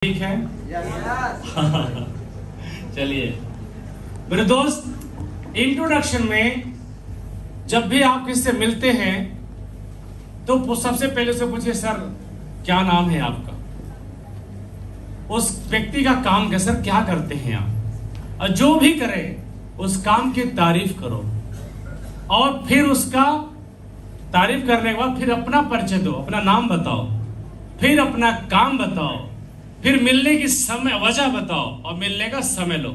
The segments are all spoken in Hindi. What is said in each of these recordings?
ठीक है। चलिए मेरे दोस्त, इंट्रोडक्शन में जब भी आप किससे मिलते हैं तो सबसे पहले से पूछिए, सर क्या नाम है आपका, उस व्यक्ति का काम क्या, सर क्या करते हैं आप, और जो भी करे उस काम की तारीफ करो और फिर उसका तारीफ करने के बाद फिर अपना परिचय दो, अपना नाम बताओ, फिर अपना काम बताओ, फिर मिलने की समय वजह बताओ और मिलने का समय लो।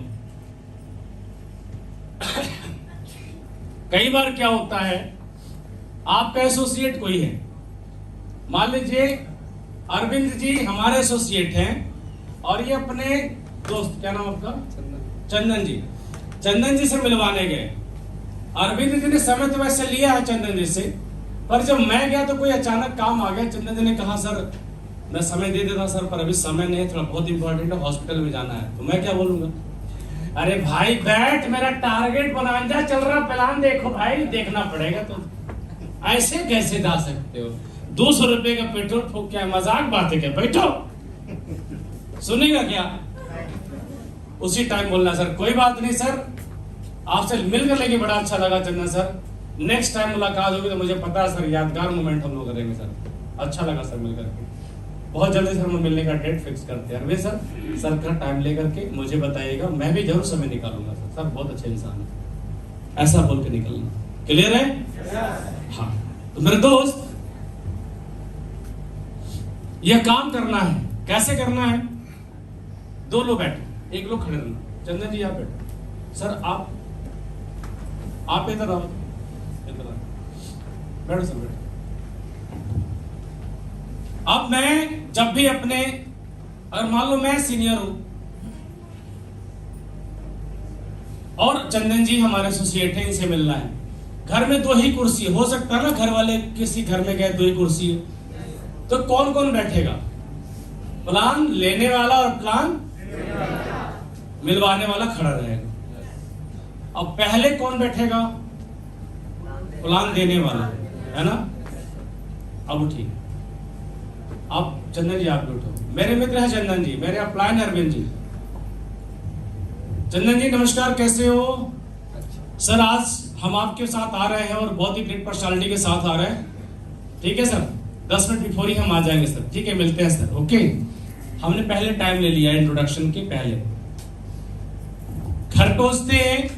कई बार क्या होता है, आपका एसोसिएट कोई है, मान लीजिए अरविंद जी हमारे एसोसिएट हैं और ये अपने दोस्त, क्या नाम आपका, चंदन जी से मिलवाने गए। अरविंद जी ने समय तो वैसे लिया है चंदन जी से, पर जब मैं गया तो कोई अचानक काम आ गया। चंदन जी ने कहा, सर मैं समय दे देता सर, पर अभी समय नहीं है, थोड़ा बहुत इंपॉर्टेंट है, हॉस्पिटल में जाना है। तो मैं क्या बोलूंगा, अरे भाई बैठ, मेरा टारगेट बनाना चल रहा, प्लान देखो भाई, देखना पड़ेगा। तो ऐसे कैसे जा सकते हो, 200 रुपए का पेट्रोल फूक, क्या मजाक बात है क्या, बैठो, सुनेगा क्या। उसी टाइम बोलना, सर कोई बात नहीं सर, आपसे मिलकर लेके बड़ा अच्छा लगा चंदन सर, नेक्स्ट टाइम मुलाकात होगी तो मुझे पता है सर, यादगार मोमेंट हम लोग करेंगे सर, अच्छा लगा सर मिलकर के, बहुत जल्दी सर हम मिलने का डेट फिक्स करते हैं। अरे सर का टाइम लेकर के मुझे बताइएगा, मैं भी जरूर समय निकालूंगा सर बहुत अच्छे इंसान है, ऐसा बोल के निकलना। क्लियर है? हाँ। तो मेरे दोस्त, यह काम करना है, कैसे करना है, दो लोग बैठे, एक लोग खड़े रहना। चंदन जी आप बैठो, सर आप इधर आओ, बैठो सर, बैठो। अब मैं जब भी अपने, अगर मान लो मैं सीनियर हूं और चंदन जी हमारे एसोसिएट हैं, इनसे मिलना है, घर में 2 ही कुर्सी, हो सकता है ना घर वाले किसी घर में गए 2 ही कुर्सी है, तो कौन कौन बैठेगा, प्लान लेने वाला और प्लान मिलवाने वाला खड़ा रहेगा। अब पहले कौन बैठेगा, प्लान देने वाला, है ना। अब उठिए, आप चंदन जी आप भी उठो, मेरे मित्र है चंदन जी, मेरे अपलाइन अरविंद जी। चंदन जी नमस्कार, कैसे हो सर, आज हम आपके साथ आ रहे हैं और बहुत ही ग्रेट पर्सनालिटी के साथ आ रहे हैं, ठीक है सर, 10 मिनट बिफोर ही हम आ जाएंगे सर, ठीक है, मिलते हैं सर, ओके। हमने पहले टाइम ले लिया इंट्रोडक्शन के पहले, घर पहुंचते हैं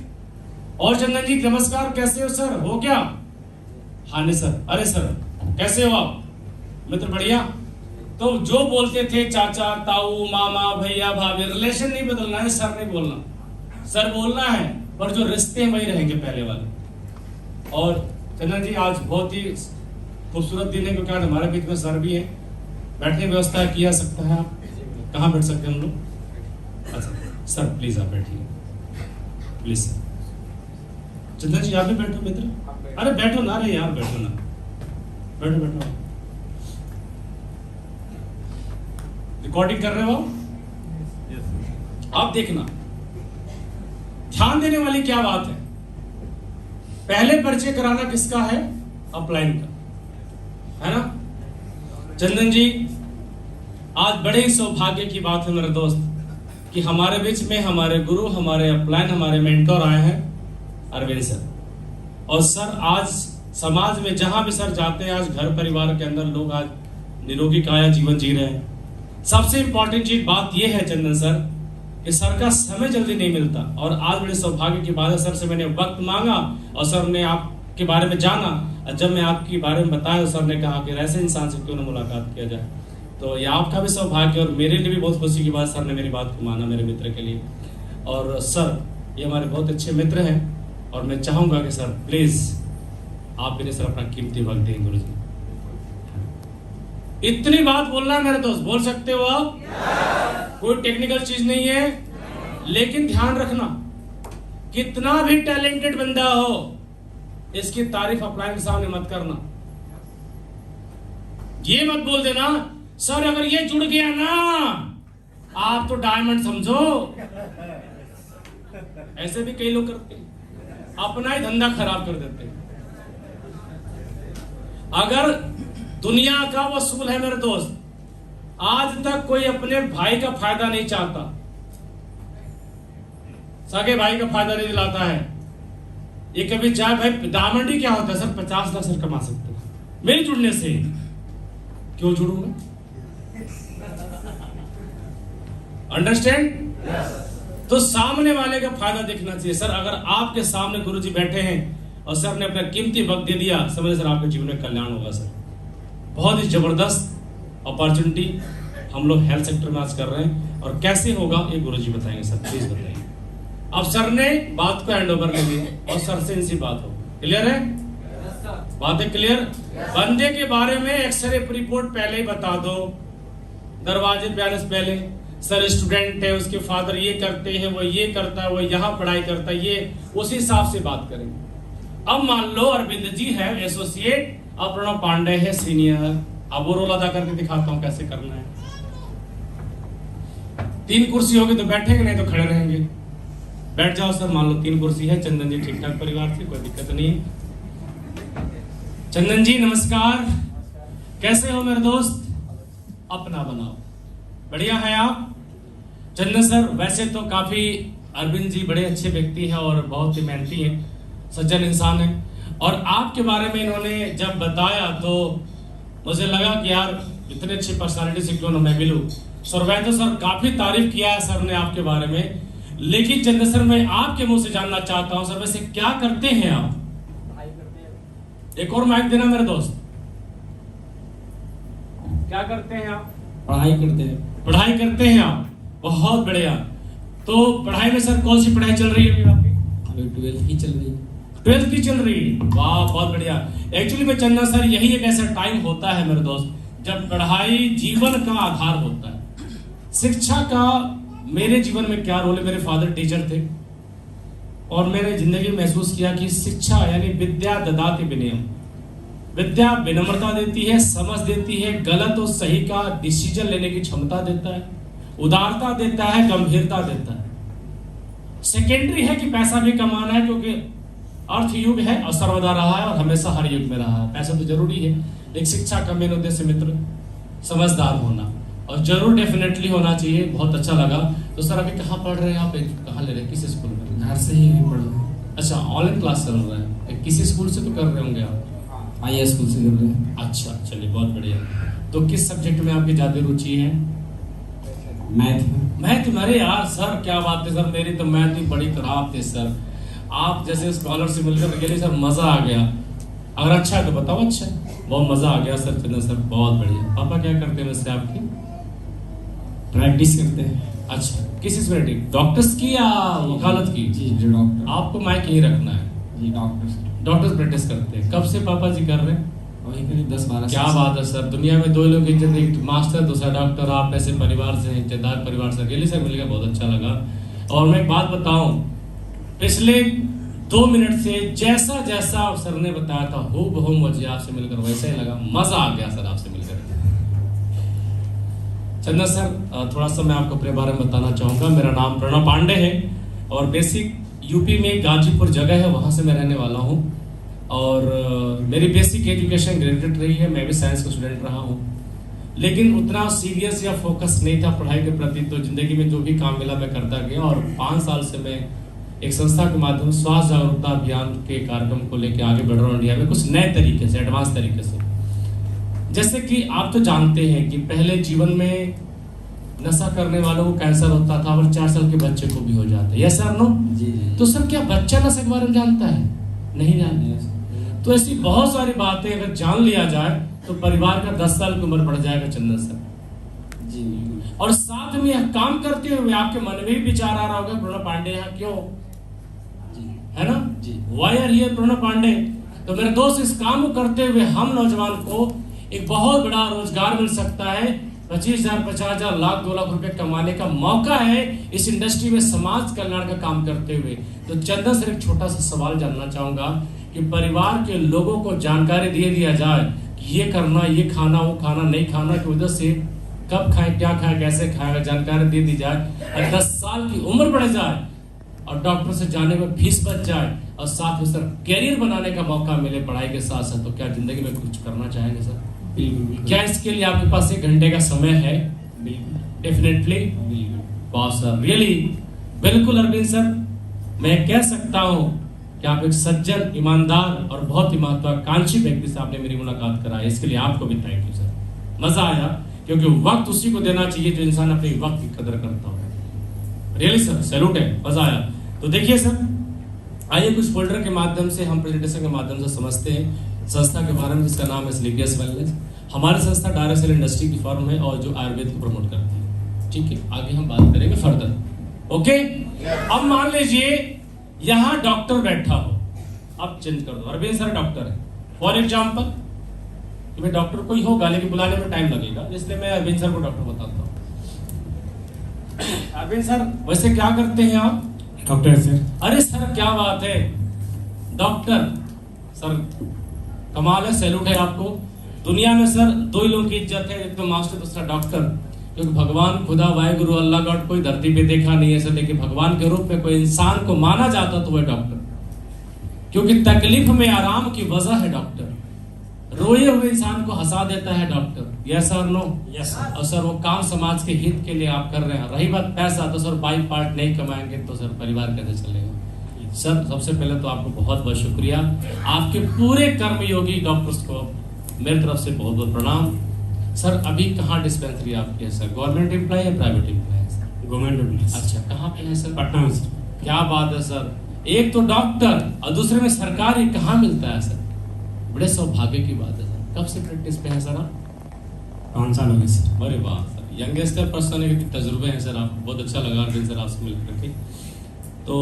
और चंदन जी नमस्कार, कैसे हो सर, हो क्या, हाँ नहीं सर, अरे सर कैसे हो आप, मित्र बढ़िया। तो जो बोलते थे चाचा ताऊ मामा भैया भाभी, रिलेशन नहीं बदलना है, सर नहीं बोलना, सर बोलना है, पर जो रिश्ते वही रहेंगे पहले वाले। और चंदन जी आज बहुत ही खूबसूरत दिन है, क्योंकि आज हमारे बीच में सर भी है, बैठने की व्यवस्था किया सकता है, आप कहाँ बैठ सकते हैं हम लोग, अच्छा सर प्लीज आप बैठिए, प्लीज सर। चंदन जी आप भी बैठो मित्र, अरे बैठो ना, अरे यार बैठो ना, बैठो बैठो। रिकॉर्डिंग कर रहे हो आप, देखना, ध्यान देने वाली क्या बात है, पहले परिचय कराना किसका है, अपलाइन का, है ना। चंदन जी आज बड़े ही सौभाग्य की बात है मेरे दोस्त कि हमारे बीच में हमारे गुरु, हमारे अपलाइन, हमारे मेंटोर आए हैं अरविंद सर। और सर आज समाज में जहां भी सर जाते हैं, आज घर परिवार के अंदर लोग आज निरोगी काया जीवन जी रहे हैं। सबसे इंपॉर्टेंट चीज बात यह है चंदन सर कि सर का समय जल्दी नहीं मिलता, और आज बड़े सौभाग्य की बात है, सर से मैंने वक्त मांगा और सर ने आपके बारे में जाना, और जब मैं आपके बारे में बताया तो सर ने कहा कि ऐसे इंसान से क्यों ना मुलाकात किया जाए। तो ये आपका भी सौभाग्य और मेरे लिए भी बहुत खुशी की बात, सर ने मेरी बात को माना मेरे मित्र के लिए। और सर ये हमारे बहुत अच्छे मित्र हैं और मैं चाहूंगा कि सर प्लीज आप भी सर अपना कीमती वक्त दें। गुरु जी इतनी बात बोलना है मेरे दोस्त, बोल सकते हो आप, कोई टेक्निकल चीज नहीं है, लेकिन ध्यान रखना, कितना भी टैलेंटेड बंदा हो इसकी तारीफ अपलाइन के सामने मत करना। ये मत बोल देना सर अगर ये जुड़ गया ना आप तो डायमंड समझो, ऐसे भी कई लोग करते हैं, अपना ही धंधा खराब कर देते हैं। अगर दुनिया का वसूल है मेरे दोस्त, आज तक कोई अपने भाई का फायदा नहीं चाहता, सगे भाई का फायदा नहीं दिलाता है। ये कभी चाहे भाई दामंडी क्या होता है सर, 50 लाख सर कमा सकते हो मेरे जुड़ने से, क्यों जुड़ूंगा? अंडरस्टैंड? तो सामने वाले का फायदा देखना चाहिए। सर अगर आपके सामने गुरुजी बैठे हैं और सर ने अपना कीमती वक्त दे दिया, समझ सर आपके जीवन में कल्याण होगा। सर बहुत ही जबरदस्त अपॉर्चुनिटी हम लोग हेल्थ सेक्टर में आज कर रहे हैं, और कैसे होगा ये गुरुजी बताएंगे। सर प्लीज बताइए। अब सर ने बात को हैंड ओवर ले लिया और सर से इनसी बात हो। क्लियर है? बात है क्लियर? बंदे के बारे में एक्सरे रिपोर्ट पहले ही बता दो, दरवाजे पे आने से पहले। सर स्टूडेंट है, उसके फादर ये करते हैं, वो ये करता है, वो यहाँ पढ़ाई करता है, ये उसी हिसाब से बात करेंगे। अब मान लो अरविंद जी है एसोसिएट, अब प्रणव पांडे है सीनियर। अब वो रोल अदा करके दिखाता हूं कैसे करना है। 3 कुर्सी होगी तो बैठेंगे, नहीं तो खड़े रहेंगे। बैठ जाओ सर। मान लो 3 कुर्सी है। चंदन जी ठीक ठाक परिवार से, कोई दिक्कत नहीं है। चंदन जी नमस्कार, कैसे हो मेरे दोस्त? अपना बनाओ। बढ़िया है आप? चंदन सर वैसे तो काफी, अरविंद जी बड़े अच्छे व्यक्ति हैं और बहुत ही मेहनती हैं, सज्जन इंसान है। और आपके बारे में इन्होंने जब बताया तो मुझे लगा कि यार इतने अच्छी पर्सनालिटी से क्यों ना मैं मिलूं। सर वैसे सर काफी तारीफ किया है सर ने आपके बारे में, लेकिन चंदन सर मैं आपके मुंह से जानना चाहता हूं सर वैसे क्या करते हैं आप? एक और माइक देना मेरे दोस्त। क्या करते हैं आप? पढ़ाई करते हैं। पढ़ाई करते हैं आप, बहुत बढ़िया। तो पढ़ाई में सर कौन सी पढ़ाई चल रही है अभी आपकी? अभी 12th की चल रही है। 12th की चल रही है, वाह बहुत बढ़िया। एक्चुअली में चंदन सर यही एक ऐसा टाइम होता है मेरे दोस्त जब पढ़ाई जीवन का आधार होता है। शिक्षा का मेरे जीवन में क्या रोल है? मेरे फादर टीचर थे और मैंने जिंदगी में महसूस किया कि शिक्षा यानी विद्या ददाति विनयम। विद्या विनम्रता देती है, समझ देती है, गलत और सही का डिसीजन लेने की क्षमता देता है, उदारता देता है, गंभीरता देता है। सेकेंडरी है कि पैसा भी कमाना है, क्योंकि अर्थ युग है और सर्वदा रहा है और हमेशा हर युग में रहा है। पैसा तो जरूरी है, लेकिन शिक्षा का मेन उद्देश्य मित्र समझदार होना, और जरूर डेफिनेटली होना चाहिए। बहुत अच्छा लगा। तो सर अभी कहाँ पढ़ रहे हैं आप? कहाँ ले रहे हैं? किस स्कूल में? घर से ही पढ़ रहे हैं। अच्छा ऑनलाइन क्लास चल रहा है। किसी स्कूल से तो कर रहे होंगे आप? IAS स्कूल से कर रहे हैं। अच्छा चलिए बहुत बढ़िया। तो किस सब्जेक्ट में आपकी ज्यादा रुचि है? मैथ। अरे यार सर क्या बात है सर, मेरी तो मैथ भी बड़ी खराब थी सर। आप जैसे स्कॉलर से मिलकर के लिए सर मजा आ गया। अगर अच्छा है तो बताओ। अच्छा बहुत मजा आ गया सर। चंदन सर बहुत बढ़िया। पापा क्या करते हैं वैसे आपकी? प्रैक्टिस करते हैं। अच्छा किस चीज में? डॉक्टर्स की या वकालत की? जी डॉक्टर। आपको माइक यही रखना है। जी डॉक्टर्स प्रैक्टिस करते हैं। कब से पापा जी कर रहे हैं? वही करीब 10-12 क्या बात है सर। दुनिया में 2 लोग इज्जत, एक मास्टर दूसरा डॉक्टर। आप ऐसे परिवार से, इज्जतदार परिवार से अकेले से मिलकर बहुत अच्छा लगा। और मैं एक बात बताऊं, पिछले 2 मिनट से जैसा जैसा सर ने बताया था हूबहू मुझे आपसे मिलकर वैसा ही लगा। मजा आ गया सर आपसे मिलकर। चंदन सर थोड़ा सा मैं आपको अपने बारे में बताना चाहूंगा। मेरा नाम प्रणव पांडे है और बेसिक यूपी में गाजीपुर जगह है, वहां से मैं रहने वाला हूं। और मेरी बेसिक एजुकेशन ग्रेजुएट रही है। मैं भी साइंस का स्टूडेंट रहा हूं, लेकिन उतना सीरियस या फोकस नहीं था पढ़ाई के प्रति। तो जिंदगी में जो भी काम मिला मैं करता गया। और 5 साल से मैं एक संस्था के माध्यम से स्वास्थ्य जागरूकता अभियान के कार्यक्रम को लेकर आगे बढ़ रहा हूँ इंडिया में, कुछ नए तरीके से, एडवांस तरीके से। जैसे कि आप तो जानते हैं कि पहले जीवन में नशा करने वालों को कैंसर होता था और 4 साल के बच्चे को भी हो जाता है। Yes sir no? जी। तो सर क्या बच्चा नशे के बारे में जानता है? नहीं जानता। तो ऐसी बहुत सारी बातें अगर जान लिया जाए तो परिवार का 10 साल की उम्र बढ़ जाएगा चंदन सर जी। और साथ में यह काम करते हुए आपके मन में भी विचार आ रहा होगा प्रणव पांडे यहाँ क्यों है ना जी। Why are here Pranav Pandey. तो मेरे दोस्त इस काम को करते हुए हम नौजवान को एक बहुत बड़ा रोजगार मिल सकता है। 25,000, 50,000, लाख, 2 लाख रुपए कमाने का मौका है इस इंडस्ट्री में समाज कल्याण का काम करते हुए। तो चंदन सर एक छोटा सा सवाल जानना चाहूंगा कि परिवार के लोगों को जानकारी दे दिया जाए कि ये करना, ये खाना, वो खाना नहीं खाना की वजह से कब खाएं, क्या खाएं, कैसे खाएं, जानकारी दे दी जाए और 10 साल की उम्र बढ़ जाए और डॉक्टर से जाने में फीस बच जाए और साथ में सर कैरियर बनाने का मौका मिले पढ़ाई के साथ साथ। तो क्या जिंदगी में कुछ करना चाहेंगे सर? बिल्कुल क्या इसके लिए आपके पास 1 घंटे का समय है? बिल्कुल डेफिनेटली। बिल्कुल वाह सर, रियली, बिल्कुल अरविंद सर, मैं कह सकता हूं कि आप एक सज्जन, ईमानदार और बहुत ही महत्वाकांक्षी व्यक्ति से आपने मेरी मुलाकात कराई। इसके लिए आपको भी थैंक यू सर। मजा आया, क्योंकि वक्त उसी को देना चाहिए जो इंसान अपने वक्त की कदर करता हो। रियली सर, सैल्यूट है, मजा आया। तो देखिए सर, आइए कुछ फोल्डर के माध्यम से हम प्रेजेंटेशन के माध्यम से समझते हैं संस्था के बारे में, जिसका नाम है स्लीपियस वेलनेस। हमारी संस्था डायरेक्ट सेल इंडस्ट्री की फर्म है और जो आयुर्वेद को प्रमोट करती है। ठीक है, आगे हम बात करेंगे फर्दर। ओके, अब मान लीजिए यहाँ डॉक्टर बैठा हो, अब चेंज कर दो, अरविंद सर डॉक्टर है फॉर एग्जाम्पल, मैं डॉक्टर कोई होगा लेकिन बुलाने में टाइम लगेगा, इसलिए मैं अरविंद सर को डॉक्टर बताता हूँ। अरविंद सर वैसे क्या करते हैं आप? Doctor sir. अरे सर क्या बात है, डॉक्टर सर, कमाल है, सैल्यूट है आपको। दुनिया में सर 2 ही लोगों की इज्जत है, एक तो मास्टर, दूसरा डॉक्टर। क्योंकि भगवान खुदा वाहिगुरु अल्लाह गॉड कोई धरती पे देखा नहीं है सर, लेकिन भगवान के रूप में कोई इंसान को माना जाता तो वह डॉक्टर, क्योंकि तकलीफ में आराम की वजह है डॉक्टर। रोए हुए इंसान को हंसा देता है doctor. Yes sir, no? Yes sir. और सर वो काम समाज के हित के लिए आप कर रहे हैं। रही बात पैसा, तो सर बाई पार्ट नहीं कमाएंगे तो सर परिवार कैसे चलेगा? सर सबसे पहले तो आपको बहुत बहुत शुक्रिया, आपके पूरे कर्मयोगी डॉक्टर्स को मेरी तरफ से बहुत बहुत प्रणाम। सर अभी कहाँ डिस्पेंसरी आपकी है सर? गवर्नमेंट एम्प्लॉय या प्राइवेट एम्प्लॉय है सर? Government employ. अच्छा, कहाँ पे है सर? पटना में सर। क्या बात है सर, एक तो डॉक्टर और दूसरे में सरकारी, कहाँ मिलता है सर? बड़े सौभाग्य की बात है सर। कब से प्रैक्टिस पे है सर आप? 5 साल हो गए सर। अरे वाह सर, यंगेस्ट पर्सन के तजुर्बे हैं सर, आपको बहुत अच्छा लगा अरविंद सर आपसे मिलकर के। तो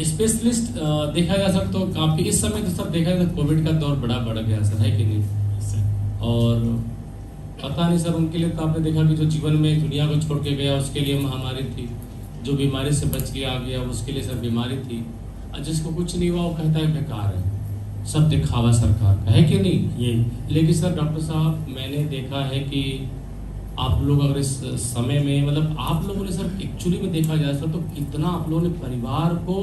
स्पेशलिस्ट देखा जा सकता तो काफी इस समय तो सर देखा जाए तो कोविड का दौर बड़ा बढ़ गया सर, है कि नहीं सर? और पता नहीं सर, उनके लिए तो आपने देखा कि जो जीवन में दुनिया को छोड़ के गया उसके लिए महामारी थी, जो बीमारी से बच के आ गया उसके लिए सर बीमारी थी, और जिसको कुछ नहीं हुआ वो कहता है बेकार है, सब दिखावा सरकार का, है कि नहीं? ये लेकिन सर डॉक्टर साहब, मैंने देखा है कि आप लोग अगर इस समय में, मतलब आप लोगों ने सर एक्चुअली में देखा जाए सर तो कितना आप लोगों ने परिवार को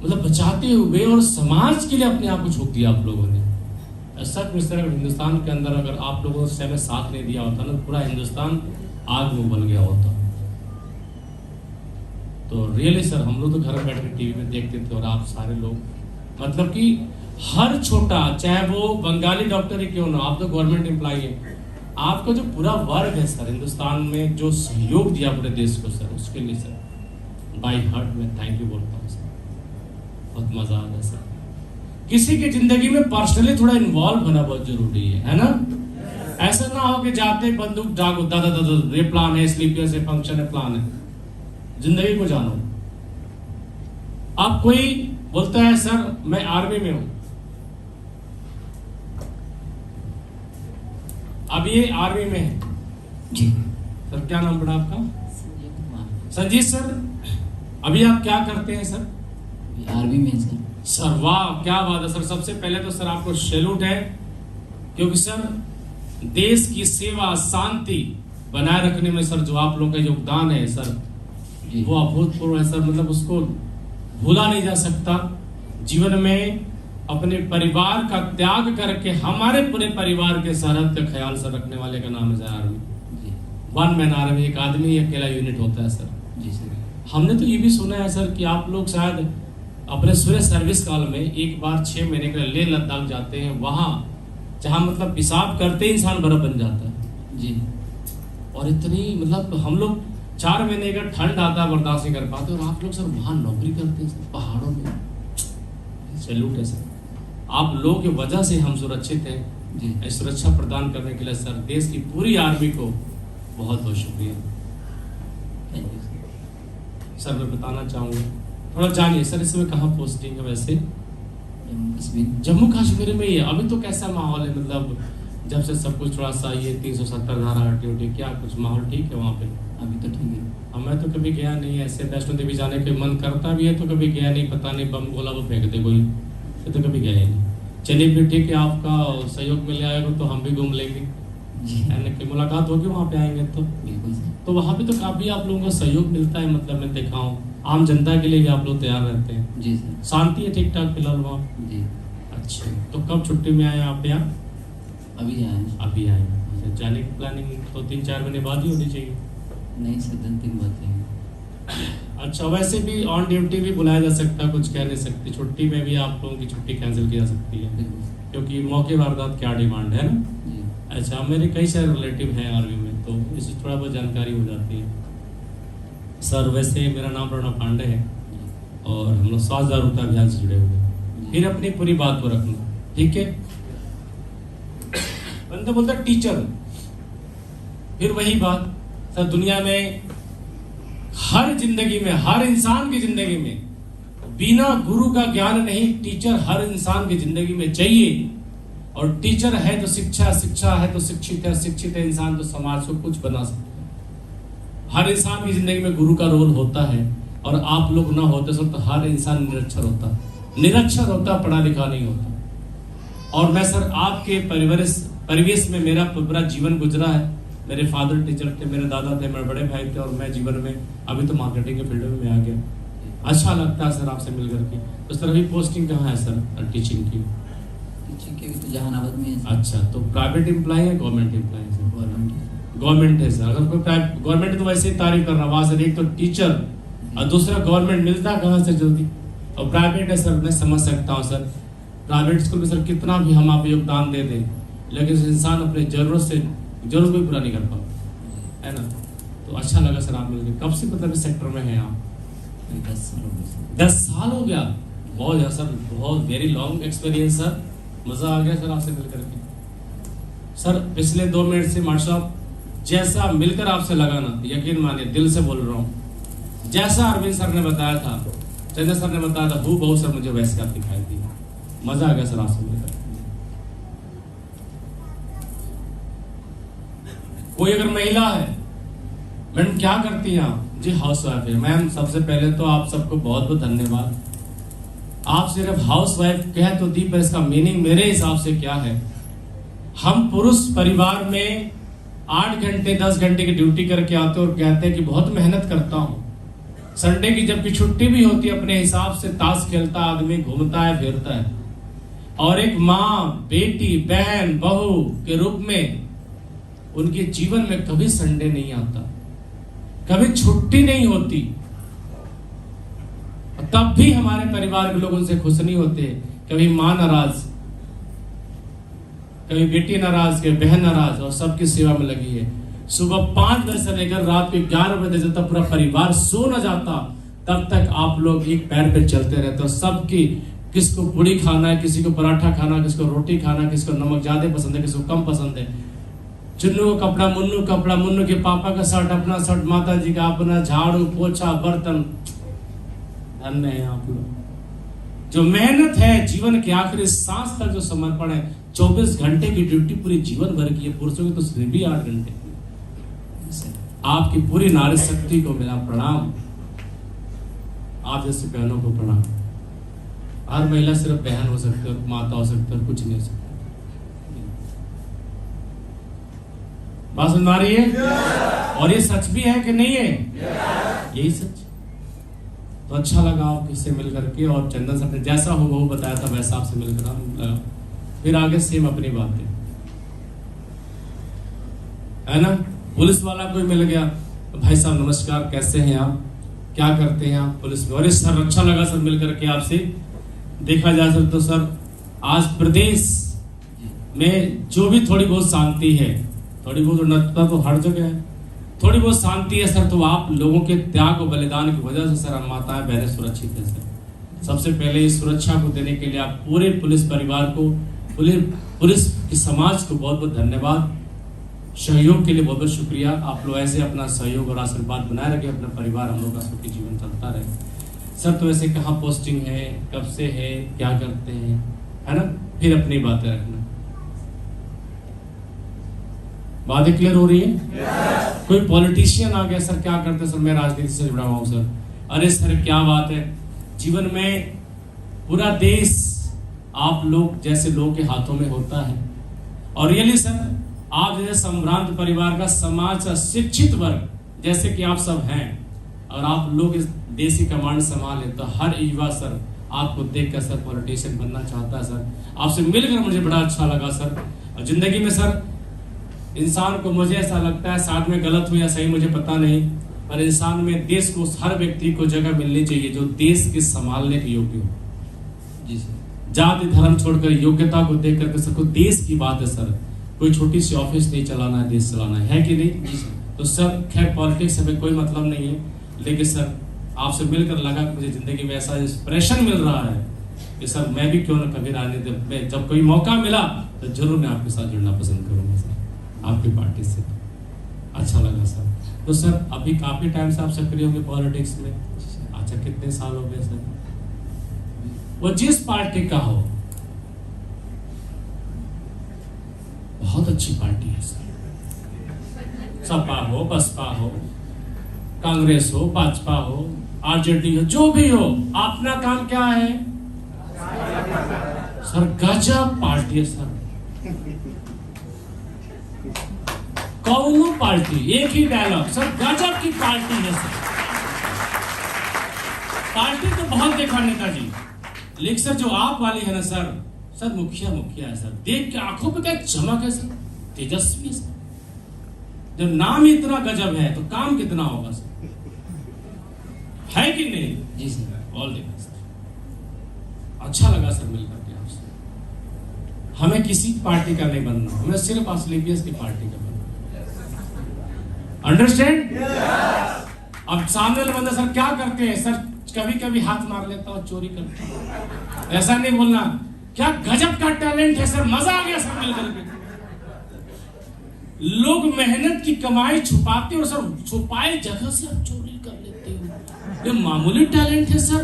मतलब बचाते हुए और समाज के लिए अपने आप को झोंक दिया आप लोगों ने। ऐसा अगर हिंदुस्तान के अंदर अगर आप लोगों ने उस समय साथ नहीं दिया होता ना, पूरा हिंदुस्तान आग में बन गया होता। तो रियली सर, हम लोग तो घर बैठ के टीवी में देखते थे, और आप सारे लोग मतलब कि हर छोटा, चाहे वो बंगाली डॉक्टर ही क्यों ना, आप तो गवर्नमेंट एम्प्लॉय है, आपका जो पूरा वर्ग है सर हिंदुस्तान में जो सहयोग दिया पूरे देश को सर, उसके लिए सर बाय हार्ट में थैंक यू बोलता हूँ सर। बहुत मजा आ गया सर। किसी की जिंदगी में पर्सनली थोड़ा इन्वॉल्व होना बहुत जरूरी है ना? ऐसा ना हो कि जाते बंदूक दागो, दादा दादा ये प्लान है, स्लीपियस है, फंक्शन है, प्लान है। जिंदगी को जानो। आप कोई बोलता है सर मैं आर्मी में हूं, अब ये आर्मी में है जी सर, क्या नाम पड़ा आपका? संजीत सर। अभी आप क्या करते हैं सर? आर्मी में सर। सर वाह, क्या बात है सर। सबसे पहले तो सर आपको सैल्यूट है, क्योंकि सर देश की सेवा, शांति बनाए रखने में सर जो आप लोगों का योगदान है सर, वो अभूतपूर्व है सर। मतलब उसको भूला नहीं जा सकता। जीवन में अपने परिवार का त्याग करके हमारे पूरे परिवार के सरहद का ख्याल सर रखने वाले का नाम है आर्मी। 1 मैन आर्मी, एक आदमी ही अकेला यूनिट होता है सर। जी सर। हमने तो ये भी सुना है सर कि आप लोग शायद अपने सूर्य सर्विस काल में एक बार 6 महीने के लिए लेह लद्दाख जाते हैं, वहां जहां मतलब पेशाब करते ही इंसान बर्फ बन जाता है जी। और इतनी मतलब हम लोग 4 महीने का ठंड आता है बर्दाश्त नहीं कर पाते, और आप लोग सर वहां नौकरी करते हैं सर पहाड़ों में। सैल्यूट है सर, आप लोगों की वजह से हम सुरक्षित हैं जी। सुरक्षा प्रदान करने के लिए सर देश की पूरी आर्मी को बहुत बहुत शुक्रिया। सर मैं बताना चाहूँगा, थोड़ा जानिए सर इसमें कहाँ पोस्टिंग है? वैसे जम्मू कश्मीर में ही है। अभी तो कैसा माहौल है, मतलब जब से सब कुछ थोड़ा सा ये 370 धारा हटी, क्या कुछ माहौल ठीक है वहाँ पे? अभी तो ठीक है। मैं तो कभी गया नहीं, ऐसे वैष्णो देवी जाने के मन करता भी है तो कभी गया नहीं, पता नहीं बम गोला वो फेंक दे कोई, तो कभी गया ही नहीं। चलिए फिर ठीक है, आपका सहयोग मिल जाएगा तो हम भी घूम लेंगे जी। की मुलाकात होगी वहाँ पे आएंगे तो। बिल्कुल सर। तो वहाँ पे तो काफी आप लोगों का सहयोग मिलता है, मतलब मैं देखा हूँ आम जनता के लिए भी आप लोग तैयार रहते हैं। जी सर। शांति है ठीक ठाक फिलहाल वहाँ? जी। अच्छा, तो कब छुट्टी में आए आप यहाँ? अभी आए हैं। अभी आए हैं। अच्छा, जाने की प्लानिंग तो 3-4 महीने बाद ही होनी चाहिए। नहीं सर, 2-3 बात है। अच्छा, वैसे भी ऑन ड्यूटी भी बुलाया जा सकता, कुछ कह नहीं सकते, छुट्टी में भी आप लोगों की छुट्टी कैंसिल की जा सकती है, बिल्कुल क्योंकि मौके वारदात क्या डिमांड है ना। जी। अच्छा, मेरे कई सारे रिलेटिव हैं आर्मी में, तो इससे थोड़ा बहुत जानकारी हो जाती है। सर वैसे मेरा नाम प्रणव पांडे है और हम लोग स्वास्थ्य जागरूकता अभियान से जुड़े हुए हैं। फिर अपनी पूरी बात को रखना, ठीक है। बंदा बोलता टीचर, फिर वही बात सर, दुनिया में हर जिंदगी में, हर इंसान की जिंदगी में बिना गुरु का ज्ञान नहीं, टीचर हर इंसान की जिंदगी में चाहिए। और टीचर है तो शिक्षा, शिक्षा है तो शिक्षित है, शिक्षित है इंसान तो समाज को कुछ बना सकता है। हर इंसान की जिंदगी में गुरु का रोल होता है, और आप लोग ना होते सर तो हर इंसान निरक्षर होता, निरक्षर होता, पढ़ा लिखा नहीं होता। और मैं सर आपके परिवेश में मेरा पूरा जीवन गुजरा है। मेरे फादर टीचर थे, मेरे दादा थे, मेरे बड़े भाई थे, और मैं जीवन में अभी तो मार्केटिंग के फील्ड में मैं आ गया। अच्छा लगता है सर आपसे मिल करके। तो सर अभी पोस्टिंग कहाँ है सर टीचिंग की? टीचिंग की भी तो जहानाबाद में है सर। अच्छा, तो प्राइवेट एम्प्लॉय है गवर्नमेंट एम्प्लॉय है सर? गवर्नमेंट। गवर्नमेंट है सर। अगर कोई गवर्नमेंट तो वैसे ही तारीफ कर रहा वहां से, एक तो टीचर और दूसरा गवर्नमेंट, मिलता कहाँ से जल्दी। और प्राइवेट है सर, मैं समझ सकता हूँ सर, प्राइवेट स्कूल में सर कितना भी हम आप योगदान दे दें, लेकिन इंसान अपने जरूरत भी पूरा नहीं कर पाता है ना। तो अच्छा लगा सर आप मिलकर। कब से मतलब इस सेक्टर में हैं आप? 10 साल हो गए सर। 10 साल हो गया, बहुत है सर, बहुत वेरी लॉन्ग एक्सपीरियंस सर। मजा आ गया सर आपसे मिलकर के। सर पिछले 2 मिनट से मास्टर साहब जैसा मिलकर आपसे लगा ना, यकीन मानिए दिल से बोल रहा हूँ, जैसा अरविंद सर ने बताया था, चंद्र सर ने बताया था, हूबहू सर मुझे वैसे आप दिखाई दी। मजा आ गया सर आपसे मिलकर। कोई अगर महिला है, मैडम क्या करती हैं आप? जी हाउस वाइफ है। मैम सबसे पहले तो आप सबको बहुत बहुत धन्यवाद। आप सिर्फ हाउस वाइफ कह तो दी, पर इसका मीनिंग मेरे हिसाब से क्या है, हम पुरुष परिवार में 8 घंटे 10 घंटे की ड्यूटी करके आते और कहते हैं कि बहुत मेहनत करता हूं। संडे की जबकि छुट्टी भी होती है, अपने हिसाब से ताश खेलता आदमी, घूमता है, फिरता है। और एक माँ, बेटी, बहन, बहू के रूप में उनके जीवन में कभी संडे नहीं आता, कभी छुट्टी नहीं होती। तब भी हमारे परिवार के लोग उनसे खुश नहीं होते। कभी माँ नाराज, कभी बेटी नाराज, कभी बहन नाराज, और सबकी सेवा में लगी है। सुबह 5 बजे से लेकर रात के 11 बजे जब तक पूरा परिवार सो न जाता, तब तक आप लोग एक पैर पे चलते रहते हो। सबकी, किसको पूड़ी खाना है, किसी को पराठा खाना, किसको रोटी खाना, किसको नमक ज्यादा पसंद है, किसको कम पसंद है। चुन्नू का कपड़ा, मुन्नू कपड़ा, मुन्नू के पापा का शर्ट, अपना शर्ट, माता जी का अपना, झाड़ू पोछा बर्तन। धन्य है आप लोग। जो मेहनत है, जीवन के आखिरी सांस तक जो समर्पण है, 24 घंटे की ड्यूटी पूरी जीवन भर की है। पुरुषों की तो सिर्फ भी 8 घंटे। आपकी पूरी नारी शक्ति को मेरा प्रणाम। आप जैसे बहनों को प्रणाम। हर महिला सिर्फ बहन हो सकती है, माता हो सकती है, कुछ नहीं हो सकता। बात सुन पा रही है? और ये सच भी है कि नहीं है? यही सच। तो अच्छा लगा आपसे मिल करके, और चंदन सर ने जैसा हो वो बताया था वैसा आपसे मिलकर लगा। फिर आगे सेम अपनी बात है ना। पुलिस वाला कोई मिल गया, भाई साहब नमस्कार, कैसे हैं आप, क्या करते हैं आप पुलिस में? और सर अच्छा लगा सर मिल करके आपसे। देखा जाए सर तो सर आज प्रदेश में जो भी थोड़ी बहुत शांति है, थोड़ी बहुत उन्नतता तो हर जगह है, थोड़ी बहुत शांति है सर, तो आप लोगों के त्याग और बलिदान की वजह से सर हम माताएं बहनें सुरक्षित है सर। सबसे पहले इस सुरक्षा को देने के लिए आप पूरे पुलिस परिवार को, पुलिस की समाज को बहुत बहुत धन्यवाद। सहयोग के लिए बहुत बहुत शुक्रिया। आप लोग ऐसे अपना सहयोग और आशीर्वाद बनाए रखें, अपना परिवार हम लोग का सुखी जीवन चलता रहे। सर तो ऐसे कहाँ पोस्टिंग है, कब से है, क्या करते हैं, है ना, फिर अपनी बातें रखना। बातें क्लियर हो रही है? कोई पॉलिटिशियन आ गया, सर क्या करते हैं? सर मैं राजनीति से जुड़ा हुआ हूं सर। अरे सर क्या बात है, जीवन में पूरा देश आप लोग जैसे लोगों के हाथों में होता है। और रियली सर आप जैसे संभ्रांत परिवार का, समाज का शिक्षित वर्ग जैसे कि आप सब हैं, और आप लोग इस देश की कमांड संभालें, तो हर युवा सर आपको देखकर सर पॉलिटिशियन बनना चाहता है सर। आपसे मिलकर मुझे बड़ा अच्छा लगा सर। और जिंदगी में सर इंसान को, मुझे ऐसा लगता है, साथ में गलत हो या सही मुझे पता नहीं, पर इंसान में देश को, हर व्यक्ति को जगह मिलनी चाहिए जो देश के संभालने के योग्य हो। जी सर। जाति धर्म छोड़कर योग्यता को देख करके सबको, देश की बात है सर, कोई छोटी सी ऑफिस नहीं चलाना है, देश चलाना है कि नहीं? जी सर। तो सर खैर पॉलिटिक्स हमें कोई मतलब नहीं है, लेकिन सर आपसे मिलकर लगा कि मुझे जिंदगी में ऐसा इंस्पिरेशन मिल रहा है कि सर मैं भी क्यों ना कभी राजनीति में, जब कोई मौका मिला तो जरूर मैं आपके साथ जुड़ना पसंद करूंगा सर, आपकी पार्टी से। अच्छा लगा सर। तो सर अभी काफी टाइम से आप सक्रिय होंगे पॉलिटिक्स में। अच्छा, कितने साल हो गए सर? वो जिस पार्टी का हो, बहुत अच्छी पार्टी है सर। सपा हो, बसपा हो, कांग्रेस हो, भाजपा हो, आरजेडी हो, जो भी हो, अपना काम क्या है सर? गजब पार्टी है सर। कौनो पार्टी, एक ही डायलॉग सर, गजब की पार्टी है सर। पार्टी तो बहुत देखा नेताजी, लेकिन सर जो आप वाली है ना सर, सर मुखिया है सर। देख के आंखों पे क्या चमक है सर, तेजस्वी सर। जब नाम ही इतना गजब है तो काम कितना होगा सर, है कि नहीं? जी सर। All the best. अच्छा लगा सर मिलकर के आपसे। हमें किसी पार्टी का नहीं बनना, हमें सिर्फ असलीपियस की पार्टी का बनना। अंडरस्टैंड? अब सामने वाला बंदा सर क्या करते हैं सर, कभी कभी हाथ मार लेता और चोरी करता हूं, ऐसा नहीं बोलना। क्या गजब का टैलेंट है सर, मजा आ गया सर मिलकर के। लोग मेहनत की कमाई छुपाते और सर छुपाए जगह से आप चोरी कर लेते हो, ये मामूली टैलेंट है सर।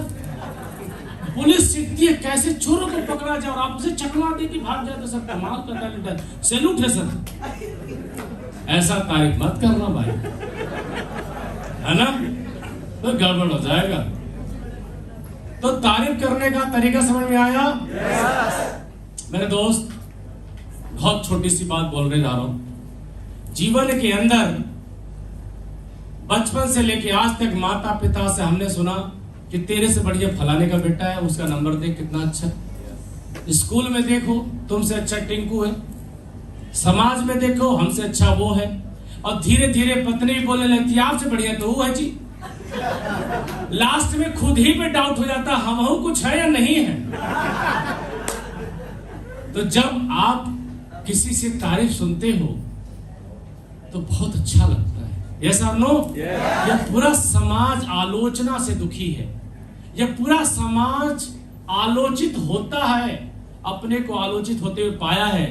पुलिस सीखती है कैसे चोरों को पकड़ा जाए और आप उसे चकमा दे के भाग जाए, तो सर कमाल का टैलेंट है, सैल्यूट है सर। ऐसा तारीफ मत करना भाई, है ना, तो गड़बड़ हो जाएगा। तो तारीफ करने का तरीका समझ में आया? मेरे दोस्त, बहुत छोटी सी बात बोलने जा रहा हूं। जीवन के अंदर बचपन से लेके आज तक माता पिता से हमने सुना कि तेरे से बढ़िया फलाने का बेटा है, उसका नंबर देख कितना अच्छा। स्कूल में देखो तुमसे अच्छा टिंकू है, समाज में देखो हमसे अच्छा वो है, और धीरे धीरे पत्नी बोलने लगती है आपसे बढ़िया तो वो है जी। लास्ट में खुद ही पे डाउट हो जाता हम कुछ है या नहीं है। तो जब आप किसी से तारीफ सुनते हो तो बहुत अच्छा लगता है, यस और नो? यह पूरा समाज आलोचना से दुखी है, यह पूरा समाज आलोचित होता है, अपने को आलोचित होते हुए पाया है,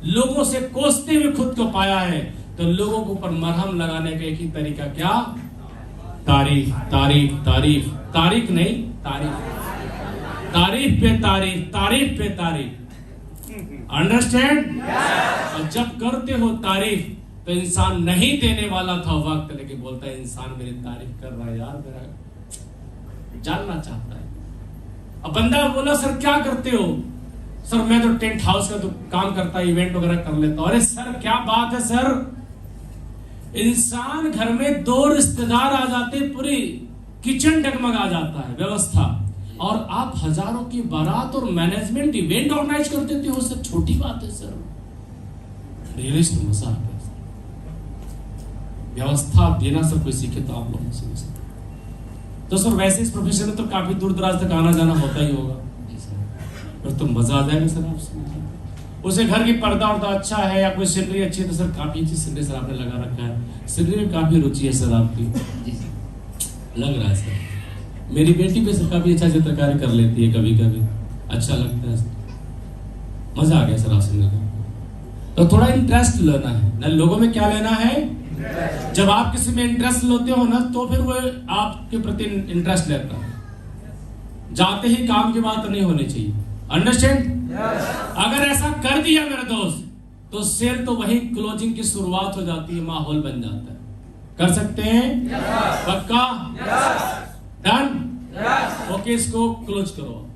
लोगों से कोसते हुए खुद को पाया है। तो लोगों के ऊपर मरहम लगाने का एक ही तरीका, क्या? तारीफ, तारीफ, तारीफ, तारीफ नहीं तारीफ, तारीफ पे तारीफ, तारीफ पे तारीफ। अंडरस्टैंड? और जब करते हो तारीफ तो इंसान नहीं देने वाला था वक्त लेके बोलता है इंसान मेरी तारीफ कर रहा है यार, मेरा जानना चाहता है। अब बंदा बोला सर क्या करते हो? सर मैं तो टेंट हाउस का तो काम करता, इवेंट वगैरह कर लेता हूं। अरे सर क्या बात है सर, इंसान घर में 2 रिश्तेदार आ जाते पूरी किचन डगमगा जाता है व्यवस्था, और आप हजारों की बारात और मैनेजमेंट इवेंट ऑर्गेनाइज कर देते हो सर, छोटी बात है सर। रियलिस्ट मजा आता है। व्यवस्था देना सब कोई सीखे तो आप लोगों से। तो सर वैसे इस प्रोफेशन में तो काफी दूर दराज तक आना जाना होता ही होगा, पर तो मजा आ जाएगा सर आपसे। उसे घर की पर्दा वर्दा अच्छा है या कोई सीनरी अच्छी है तो सर काफी अच्छी सीनरी सर आपने लगा रखा है, सीनरी में काफी रुचि है सर आपकी, लग रहा है सर। मेरी बेटी भी सर काफी अच्छा चित्रकारी कर लेती है कभी कभी, अच्छा लगता है सर, मजा आ गया सर आपसे मिलकर। तो थोड़ा इंटरेस्ट लेना है ना, लोगों में क्या लेना है? जब आप किसी में इंटरेस्ट लेते हो ना तो फिर वो आपके प्रति इंटरेस्ट लेता है। जाते ही काम की बात नहीं होनी चाहिए, अंडरस्टैंड? अगर ऐसा कर दिया मेरे दोस्त तो सेल तो वही क्लोजिंग की शुरुआत हो जाती है, माहौल बन जाता है। कर सकते हैं? पक्का? डन? ओके, इसको क्लोज करो।